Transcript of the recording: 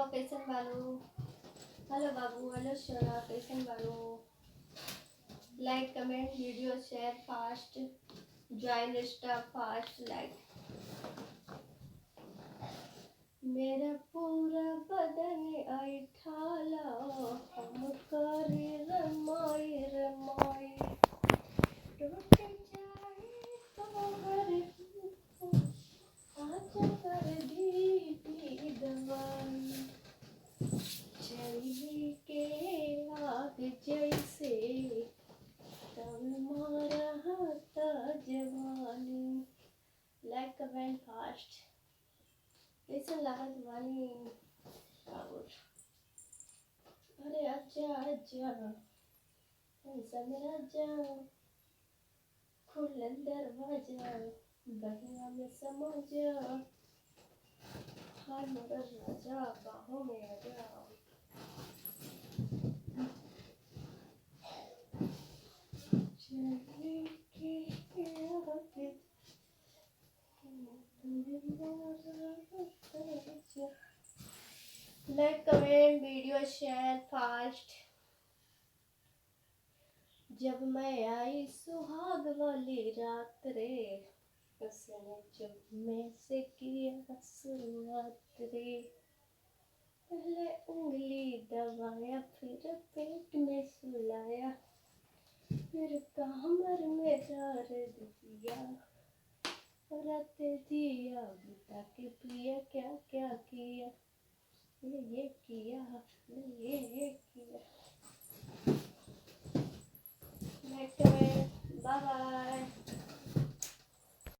बुआ कैसन बारू? हेलो बाबू, हेलो शोरा कैसन बारू? Like comment video share fast, join staff fast like. मेरा पूरा बदन ऐठाला, हम करे रमाई रमाई, टूट जाए तो घर आजा कर दी दवाई, चली के आग जैसे तब मारा था जवानी। Like comment fast. कैसे लागत वानी बाबू? अरे आजा आजा ऐसा मेरा जा, खुल दरवाजा बहिया में समा जा, हाय मेरा राजा बाहों में आ जा। Like comment video share fast. जब मैं आई सुहाग वाली रात रे, उसने चुप में से किया शुरुआत रे, पहले उंगली दबाया फिर पेट में सुलाया, फिर कमर में दर्द दिया, रात दिया बुता के पिया, क्या क्या किया, ये किया ये किया। Bye bye.